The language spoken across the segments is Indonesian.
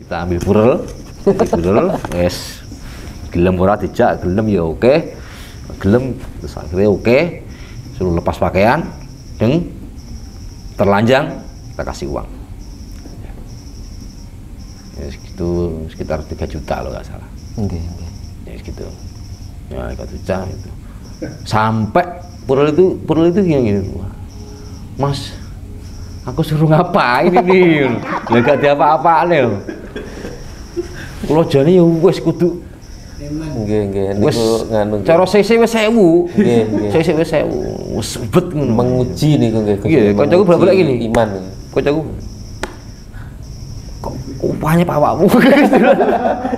kita ambil purel, wes gelem ora dijak, gelem ya oke, gelem terus akhirnya oke, suruh lepas pakaian, terlanjang, kita kasih uang. Ya, segitu sekitar 3 juta loh nggak salah. Ya segitu, ya 3 juta itu. Sampai purel itu gini, Mas, aku suruh ngapain ini? Nggak ada apa-apaan ya. Kalau jane ya wis kudu wis cara CC wis 1000. CC wis 1000. Wis bet ngono. Menguji niku nggih. Iya, kancaku bolak-balik gini. Iman. Kancaku kok upahnya pawakmu.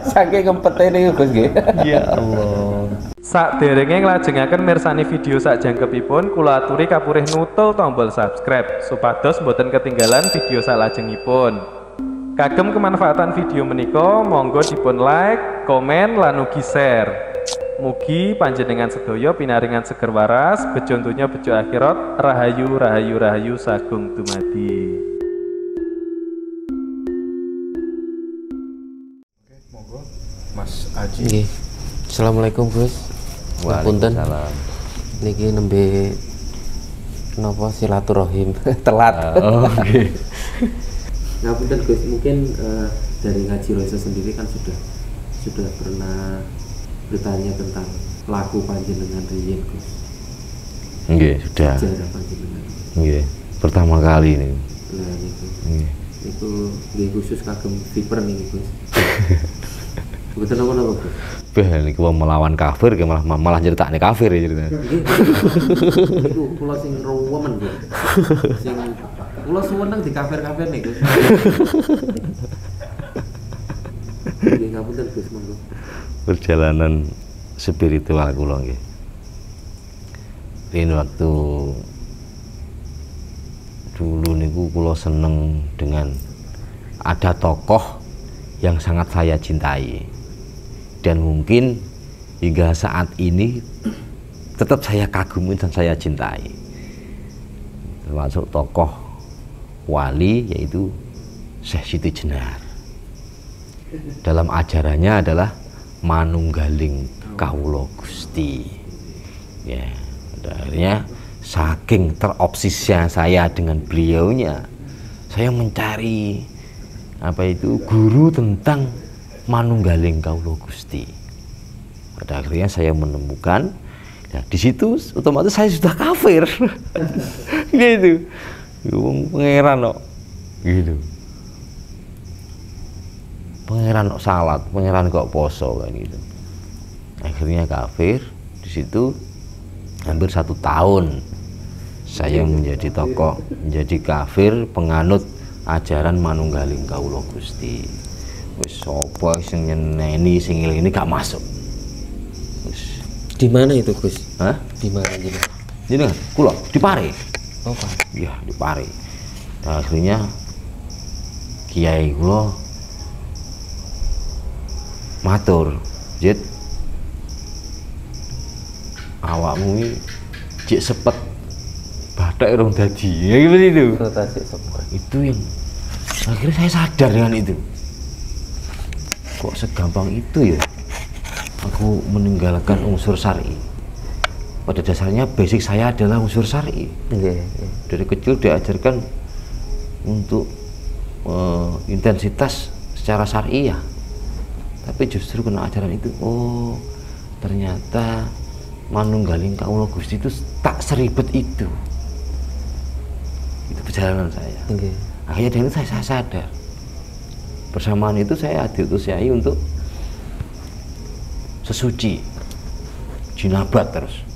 Saking ngempete niku Gus nggih. Ya Allah. Saderenge nglajengaken mirsani video sakjangkepipun kula aturi kapurih nutul tombol subscribe supados boten ketinggalan video salajengipun. Kagem kemanfaatan video menika monggo dipun like, komen lan ugi share. Mugi panjenengan sedaya pinaringan seger waras, bejo donya bejo akhirat, rahayu sagung dumadi. Monggo Mas Aji. Nggih. Assalamualaikum Gus. Waalaikumsalam. Niki nembe napa silaturahim telat. Oh, nggih. Ngapunten Gus, mungkin dari Ngaji Roisa sendiri kan sudah pernah bertanya tentang laku panjenengan riyen Gus. Nggih, sudah. Sejarah panjenengan. Nggih, pertama kali ini. Nah niku. Nggih. Niku nggih khusus kagem viper niki Gus. Betul napa Gus? Beh, niku melawan kafir, malah nyeritakne kafir ya ceritanya. Niku kula sing rewemen Gus. Sing kula suweneng di kafir-kafir niku. Nggih ngapunten Gus monggo. Perjalanan spiritual kula nggih. Ini waktu dulu niku kula seneng dengan ada tokoh yang sangat saya cintai dan mungkin hingga saat ini tetap saya kagumi dan saya cintai, termasuk tokoh wali yaitu Syekh Siti Jenar. Dalam ajarannya adalah manunggaling kawula Gusti. Ya, akhirnya saking terobsesnya saya dengan beliaunya, saya mencari guru tentang manunggaling kawula Gusti. Pada akhirnya saya menemukan, ya di situ otomatis saya sudah kafir. Gitu. Pangeran kok. Gitu. Pangeran kok salat, pangeran kok poso kan gitu. Akhirnya kafir. Di situ hampir 1 tahun saya menjadi tokoh, menjadi kafir penganut ajaran manunggaling kawula Gusti. Wis sapa sing nyeneni sing ini gak masuk. Wis. Di mana itu Gus? Hah? Di mana jenengan? Jenengan kula di Pare. Oh, Pak. Iya, di Pare. Nah, akhirnya kiai kula matur, "Jit, awakmu iki jek sepet bathuk rong dadi." Ya gitu itu. Rotasi sepet. Itu yang akhirnya saya sadar dengan itu. Kok segampang itu ya aku meninggalkan unsur syar'i. Pada dasarnya basic saya adalah unsur syar'i. Dari kecil diajarkan untuk intensitas secara syar'iyah. Tapi justru kena ajaran itu, oh ternyata manunggaling kawula Gusti itu tak seribet itu. Itu perjalanan saya. Akhirnya dari itu saya sadar. Bersamaan itu saya diutus Yai untuk sesuci, jinabat terus.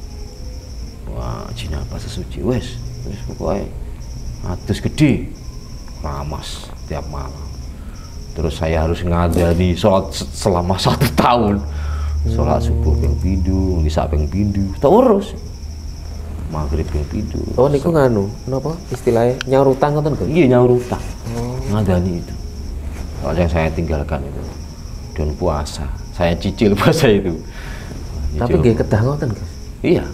Wah, jinabat sesuci, wes pokoknya adus gede, ramas tiap malam. Terus saya harus ngadani sholat selama 1 tahun. Sholat subuh ping pindho, nisa ping pindho, tak urus. Maghrib ping pindho. Oh niku nganu, napa istilahnya nyaur utang ngoten Gus? Iya, nyaur utang. Ngadani itu. Yang saya tinggalkan itu. Dan puasa. Saya cicil puasa itu. Tapi nggih kedah ngoten Gus. Iya.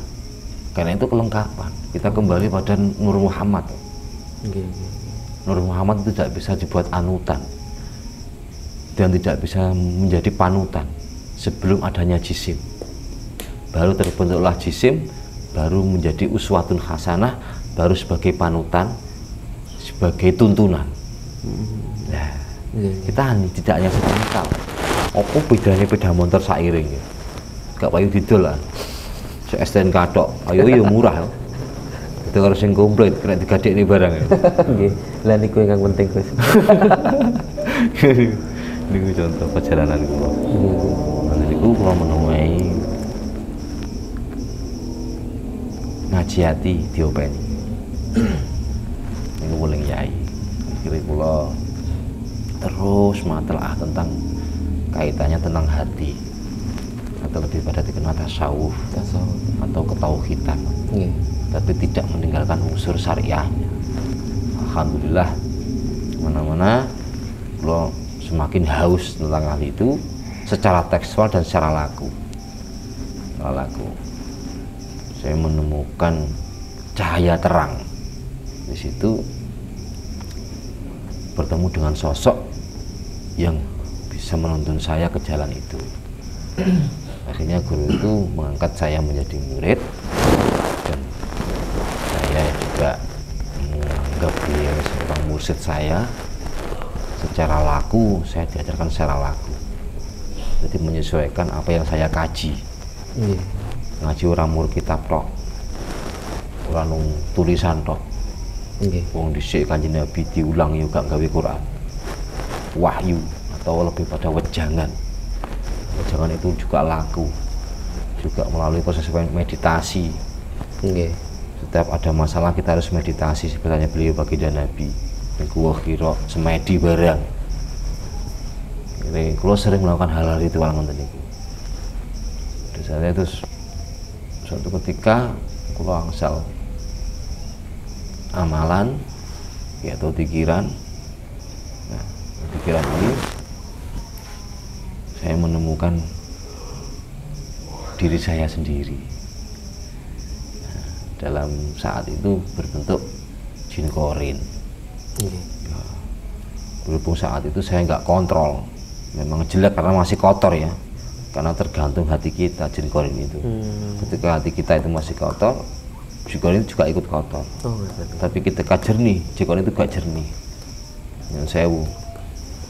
Karena itu kelengkapan. Kita kembali pada Nur Muhammad. Nggih. Nur Muhammad itu tidak bisa dibuat anutan. dan tidak bisa menjadi panutan sebelum adanya jisim. Baru terbentuklah jisim, baru menjadi uswatun hasanah, baru sebagai panutan, sebagai tuntunan. Nah, kita tidak hanya setingkal. Apa bedanya sepeda motor sairing ya? Gak payu didol lah. STNK tok, ayo yo murah. Itu harus yang komplit, kena digadekne barang ya. Nggih. Lah niku ingkang penting, Gus. Niku contoh perjalanan kula. Niku kula menemui ngaji hati diopeni. Niku wuling yai. Akhirnya kula terus matelaah tentang kaitannya tentang hati, atau lebih pada dikenal tasawuf atau ketauhidan. Tapi tidak meninggalkan unsur syariahnya. Alhamdulillah, mana-mana lo semakin haus tentang hal itu secara tekstual dan secara laku. Saya menemukan cahaya terang di situ, bertemu dengan sosok yang bisa menuntun saya ke jalan itu. Akhirnya guru itu mengangkat saya menjadi murid, dan saya juga menganggap beliau seorang mursyid saya. Secara laku, saya diajarkan secara laku, jadi menyesuaikan apa yang saya kaji. Ngaji orang mur kitab tok, orang nung tulisan tok. Wong dhisik Kanjeng Nabi diulang yo gak gawe Quran, wahyu atau lebih pada wejangan. Wejangan itu juga laku, juga melalui proses meditasi. Setiap ada masalah kita harus meditasi, sebenarnya beliau baginda Nabi. Gua kira semedi barang. Ini kalau sering melakukan hal-hal itu walang ngoten niku. Saya terus suatu ketika kula angsal amalan yaitu pikiran. Nah, pikiran ini saya menemukan diri saya sendiri. Nah, dalam saat itu berbentuk jin korin. Ya, berhubung saat itu saya nggak kontrol, memang jelek karena masih kotor ya, karena tergantung hati kita jin korin itu. Ketika hati kita itu masih kotor, jin korin itu juga ikut kotor. Tapi ketika jernih, jin korin itu gak jernih. Yang sewu,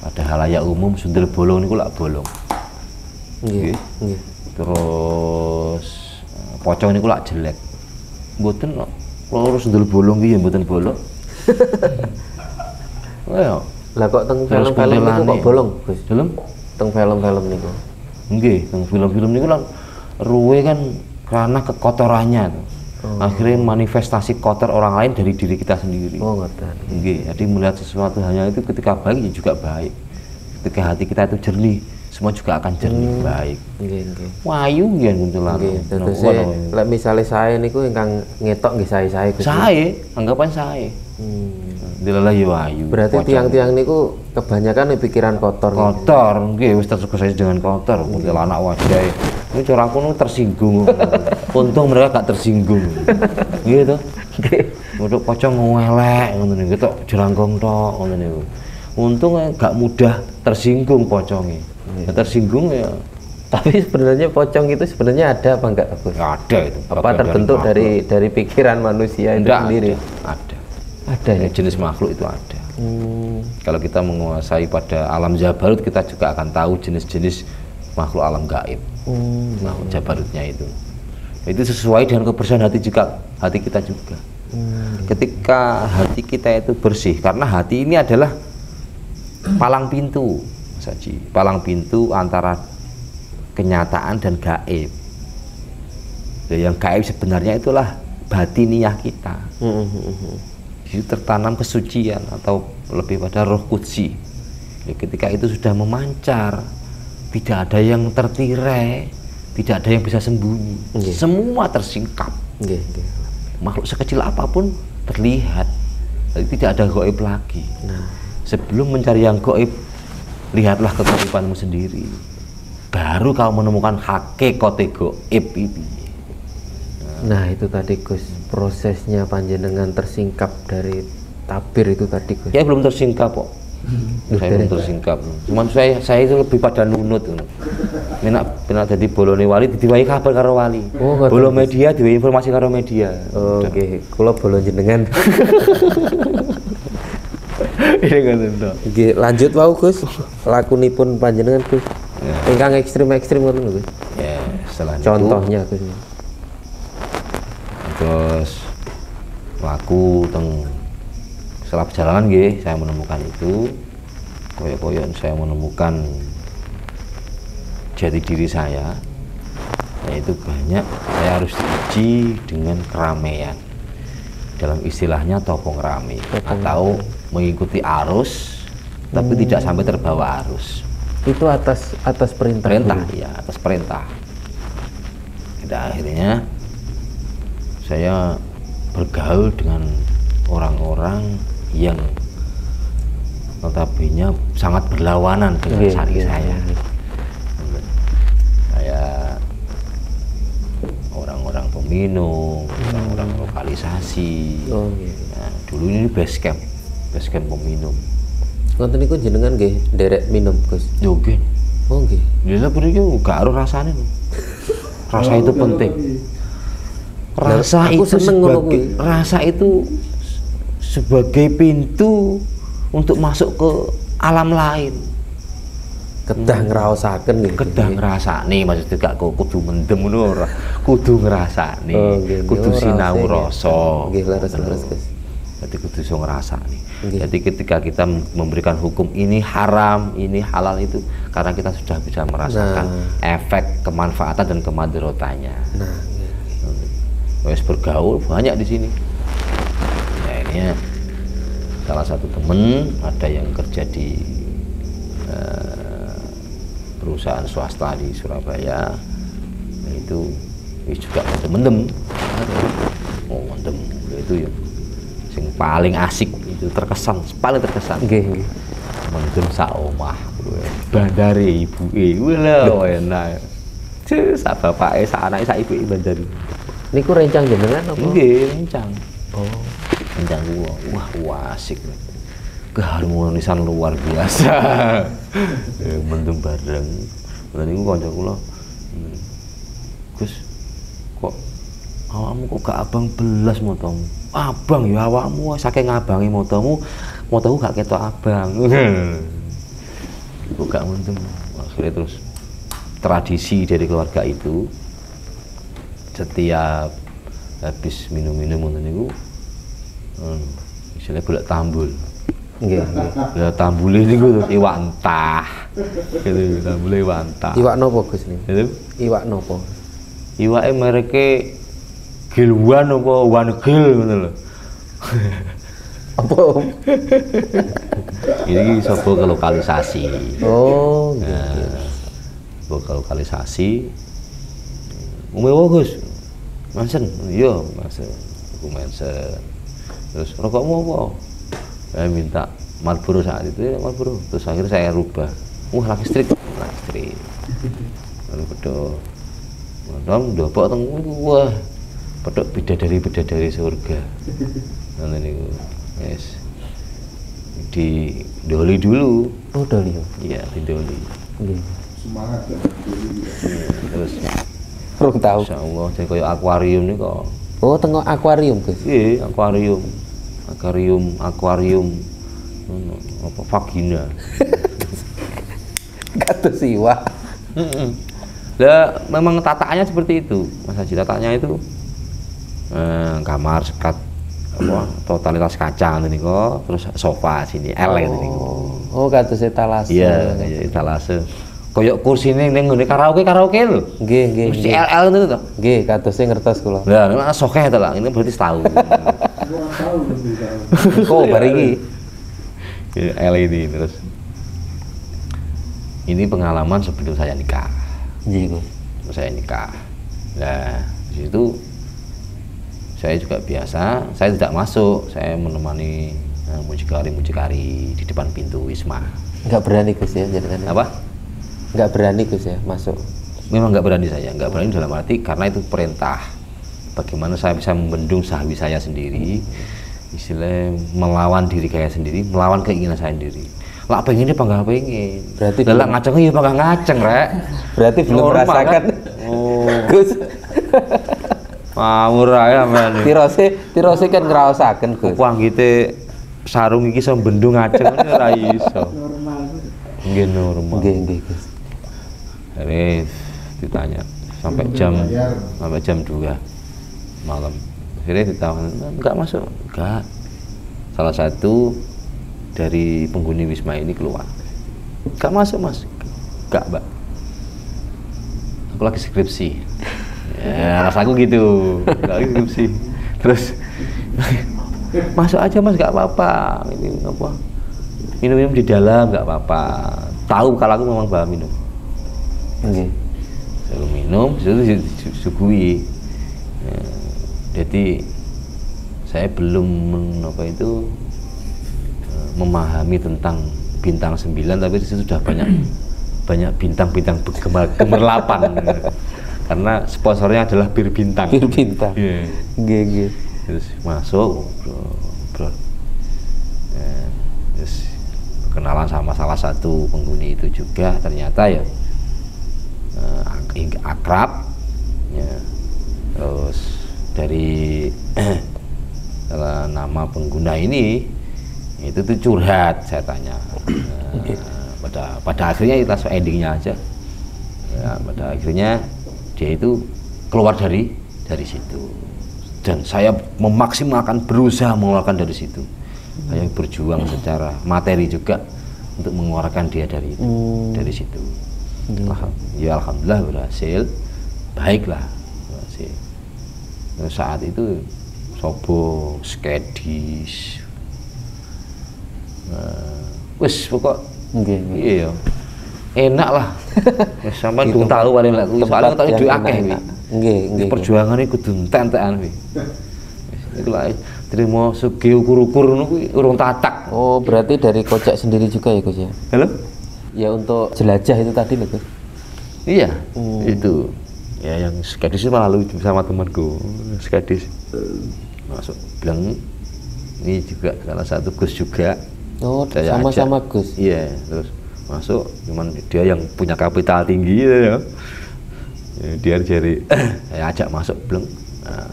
ada halayak umum sundel bolong ini kulak bolong. Terus pocong ini kulak jelek. Mboten kok, kalau sundel bolong gitu ya mboten bolong. Lah kok teng film-film niku kok bolong, Gus? Film? Teng film-film niku. Nggih, teng film-film niku lan ruwe kan karena kekotorannya tuh. Akhirnya manifestasi kotor orang lain dari diri kita sendiri. Ngoten. Nggih, jadi melihat sesuatu hanya itu ketika baik juga baik. Ketika hati kita itu jernih, semua juga akan jernih baik. Nggih. Wayu yen kuntulan. Nggih, terus lek misale saya niku ingkang ngetok nggih sae-sae Gus. Sae, anggapan sae. Dilalah yo ayu. Berarti tiang-tiang niku kebanyakan pikiran kotor. Kotor, nggih wis tersugesti dengan kotor. Kuntilanak wajahe. Ini cara aku nu tersinggung. Untung mereka gak tersinggung. Gitu. Nggih. Untuk pocong ngelek ngono niku tok jerangkong tok ngono niku. Untung gak mudah tersinggung pocongnya. Ya tersinggung ya. Tapi sebenarnya pocong itu sebenarnya ada apa enggak, Gus? Ada itu. Apa terbentuk dari pikiran manusia itu sendiri? Ada. Ada ya? Jenis makhluk itu ada. Kalau kita menguasai pada alam jabarut, kita juga akan tahu jenis-jenis makhluk alam gaib. Makhluk jabarutnya itu sesuai dengan kebersihan hati juga, hati kita juga. Ketika hati kita itu bersih, karena hati ini adalah palang pintu, Saji. Palang pintu antara kenyataan dan gaib. Yang gaib sebenarnya itulah batiniyah kita. Itu tertanam kesucian atau lebih pada roh qudsi. Ketika itu sudah memancar, tidak ada yang tertirai, tidak ada yang bisa sembunyi. Semua tersingkap. Makhluk sekecil apapun terlihat. Jadi tidak ada gaib lagi. Sebelum mencari yang gaib, lihatlah kegaibanmu sendiri. Baru kau menemukan hakikate gaib itu. Nah itu tadi Gus, prosesnya panjenengan tersingkap dari tabir itu tadi Gus. Ya belum tersingkap kok. Saya pun tersingkap. Cuman saya itu lebih pada nunut. Penak jadi bolone wali diwai kabar karo wali. Bolo media diwai informasi karo media. Oke, kula bolo jenengan. Ini kan itu. Nggih, lanjut wau Gus. Lakunipun panjenengan Gus. Ingkang ekstrim-ekstrim ngoten lho Gus. Ya, setelah Contohnya Gus. Terus laku setelah perjalanan nggih saya menemukan itu koyo-koyon saya menemukan jati diri saya, yaitu banyak saya harus diuji dengan keramaian, dalam istilahnya topong rame atau mengikuti arus tapi tidak sampai terbawa arus. Itu atas perintah Ya, atas perintah. Dan akhirnya saya bergaul dengan orang-orang yang notabene sangat berlawanan dengan syari saya. Kayak orang-orang peminum, orang-orang lokalisasi. Nah, dulu ini base camp peminum. Ngoten niku jenengan nggih nderek minum Gus. Yo nggih. Oh nggih. Lha puniki gak aruh rasane. Rasa itu penting. Rasa itu sebagai pintu untuk masuk ke alam lain. Kedah ngraosaken nggih. Kedah ngrasani, maksudnya gak kudu mendem ngono ora. Kudu ngrasani, kudu sinau rasa. Nggih, leres-leres Gus. Jadi kudu iso ngrasani. Jadi ketika kita memberikan hukum ini haram, ini halal itu karena kita sudah bisa merasakan efek kemanfaatan dan kemadaratan-nya. Wes bergaul banyak di sini. Nah, ini salah satu temen ada yang kerja di perusahaan swasta di Surabaya. Nah, itu juga mendem. Oh, mendem itu ya. Sing paling asik itu paling terkesan. Nggih. Mendem sak omah. Bandare ibuke. Wah, enak. Sak bapake, sak anake, sak ibuke bandari. Niku rencang jenengan apa? Nggih, rencang. Oh, rencang kula. Wah, asik. Keharmonisan luar biasa. Mendem bareng. Lha niku kanca kula. Gus, kok awakmu kok gak abang belas motomu? Abang ya awakmu, saking ngabangi motomu gak ketok abang. Kok gak mendem. Akhirnya terus tradisi dari keluarga itu setiap habis minum-minum ngoten niku istilahnya golek tambul. Nggih. Ya tambule niku iwak entah. Gitu, tambule iwak entah. Iwak nopo Gus niku? Gitu? Iwak nopo? Iwake mereke Gilwan apa One Gil ngono lho. Apa? Ini sapa lokalisasi. Oh, gitu. Lokalisasi. Umewo Gus. Mansen. Iya, Mas. Aku mensen. Terus rokokmu apa? Saya minta Marlboro saat itu ya, Marlboro. Terus akhirnya saya rubah. Laki street. Lalu bedok. Madam ndopok teng wah. Pedok bidadari surga. Nah niku. Yes. Di doli dulu. Oh, doli. Iya, di doli. Nggih. Semangat ya. Terus Rung tahu. insyaallah jadi kayak akuarium nih kok. Oh, tengok akuarium, Gus. Iya, akuarium. Apa vagina. Kados iwak. Lah memang tataannya seperti itu. Mas Haji, tataannya itu kamar sekat apa totalitas kaca ngene niku, terus sofa sini L ngene niku. Oh, kados etalase. Iya, kayak etalase. Koyok kursine ning ngene karaoke lho. Nggih. Mesti LL itu to. Nggih, kadose ngertos kula. Lah, nek sokeh to lah, ini berarti setahun. Oh, bariki. L ini terus. Ini pengalaman sebelum saya nikah. Nggih, Gus. Saya nikah. Nah, di situ saya juga biasa, saya tidak masuk, saya menemani mucikari di depan pintu Wisma. Enggak berani Gus ya jenengan. Apa? Enggak berani Gus ya masuk. Memang nggak berani saya, nggak berani dalam arti karena itu perintah. Bagaimana saya bisa membendung sahwi saya sendiri, istilahnya melawan diri saya sendiri, melawan keinginan saya sendiri. Lak pengen apa nggak pengen. Berarti lak ngaceng ya apa nggak ngaceng rek. Berarti belum Normal, merasakan. kan? Oh. Gus, Ngawur ae amane. tirose kan ngraosaken Gus. Wah gitu sarung iki iso bendung ngaceng ora iso. Nggih normal. Nggih Gus. Wis ditanya sampai jam 2 malam. Akhirnya ditawar, enggak masuk, enggak. Salah satu dari penghuni Wisma ini keluar, enggak masuk mas, enggak mbak. Aku lagi skripsi. Ya rasaku gitu, lagi skripsi. Terus masuk aja mas, enggak apa-apa. Ini apa? Minum-minum di dalam enggak apa-apa. Tahu kalau aku memang bawa minum. Nggih. Saya minum, itu disuguhi. Ya, jadi saya belum memahami tentang bintang 9, tapi di situ sudah banyak bintang-bintang gemerlapan. Karena sponsornya adalah bir bintang. Bir bintang. Yeah. Nggih. Terus masuk, bro. Terus kenalan sama salah satu penghuni itu juga, ternyata ya akrab. Ya. Terus dari nama pengguna ini itu tuh curhat, saya tanya. Pada akhirnya kita endingnya aja. Ya, pada akhirnya dia itu keluar dari situ, dan saya memaksimalkan, berusaha mengeluarkan dari situ. Saya berjuang secara materi juga untuk mengeluarkan dia dari situ. Ya alhamdulillah berhasil, baiklah berhasil. Saat itu sobo skedis, wes pokok iya enak lah. Sampai durung tahu paling lek kuwi soalnya tak duwe akeh kuwi. Nggih. Perjuangane kudu entek-entekan kuwi. Iku lah trimo segi ukur-ukur ngono kuwi urung tatak. Oh, berarti dari Kocak sendiri juga ya Gus ya? Halo? Ya untuk jelajah itu tadi loh Gus. Iya, itu. Ya yang skedis itu malah lucu sama temanku. Skedis masuk bilang ini juga salah satu Gus juga. Oh, saya sama-sama ajak. Gus. Iya, terus masuk, cuman dia yang punya kapital tinggi ya. Dia jadi saya ajak masuk belum. Nah,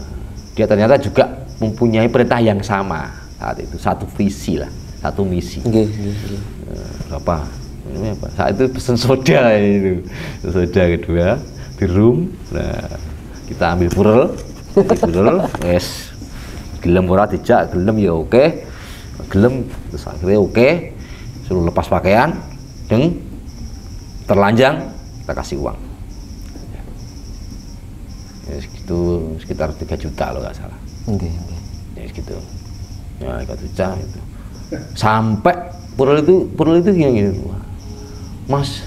dia ternyata juga mempunyai perintah yang sama saat itu, satu visi lah, satu misi. Nggih. Apa? Ini apa? Saat itu pesen soda itu, soda kedua di room. Nah, kita ambil purel, wes gelem ora dijak, gelem ya oke. Gelem terus akhirnya oke, suruh lepas pakaian, terlanjang, kita kasih uang. Ya, segitu sekitar 3 juta kalau nggak salah. Oke. Ya segitu. Ya 3 juta itu. Sampai purul itu gini, Mas,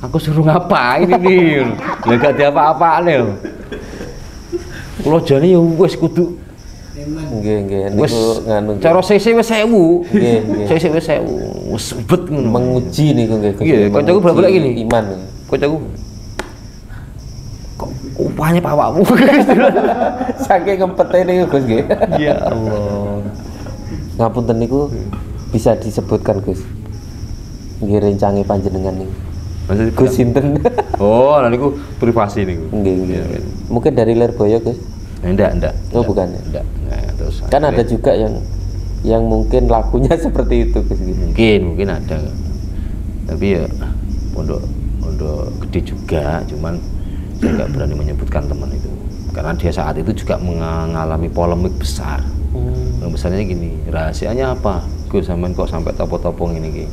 aku suruh ngapain ini? Nggak ada apa-apaan ya. Kalau jane ya wis kudu Nggih. wis Nganu. cara CC wis 1000. Nggih. CC wis 1000. Wis bet ngono. Menguji niku nggih. Iya, kancaku bolak-balik gini. Iman. Kancaku kok upahnya pawakmu. Saking ngempete niku Gus nggih. Ya Allah. Ngapunten niku bisa disebutkan Gus. Nggih rencange panjenengan niku. Maksud Gus sinten? Oh, lha niku privasi niku. Nggih. Mungkin dari Lirboyo Gus. Enggak. Oh, bukan ya? Enggak. Nah, terus Kan ada juga yang mungkin lakunya seperti itu Gus gitu. Mungkin ada. Tapi ya pondok gede juga, cuman saya nggak berani menyebutkan teman itu. Karena dia saat itu juga mengalami polemik besar. Polemik besarnya gini, rahasianya apa? Gus sampean kok sampai topo-topo ngene iki.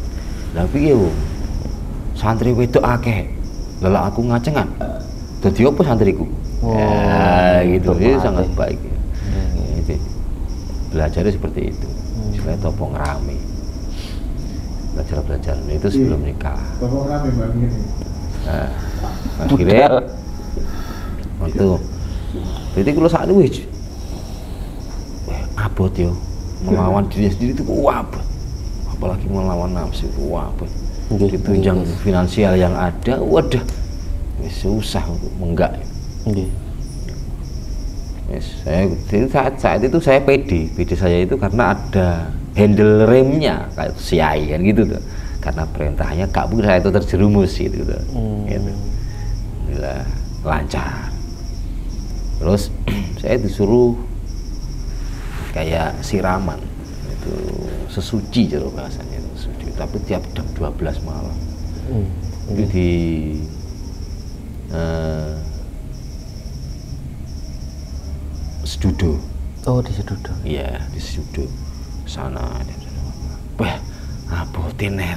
Lah piye yo? Santri wedok akeh. Lah aku ngacengan. Dadi opo santriku? Ya gitu, itu sangat baik ya. Itu belajarnya seperti itu, supaya topong rame, belajar itu sebelum nikah. Topong rame bang ini. Nah, akhirnya waktu jadi kalau saat itu abot yo melawan diri sendiri itu abot, apalagi melawan nafsu itu abot. Ditunjang finansial yang ada, wadah susah untuk menggak. Saat itu saya pede saya itu karena ada handle remnya kayak siai kan gitu tuh. karena perintahnya gak mungkin saya itu terjerumus gitu. Gitu. Alhamdulillah lancar. Terus saya disuruh kayak siraman itu sesuci jero bahasanya itu sesuci, tapi tiap jam 12 malam itu di Sedudo. Oh, di Sedudo. Iya, di Sedudo sana. Wah, abotin nih.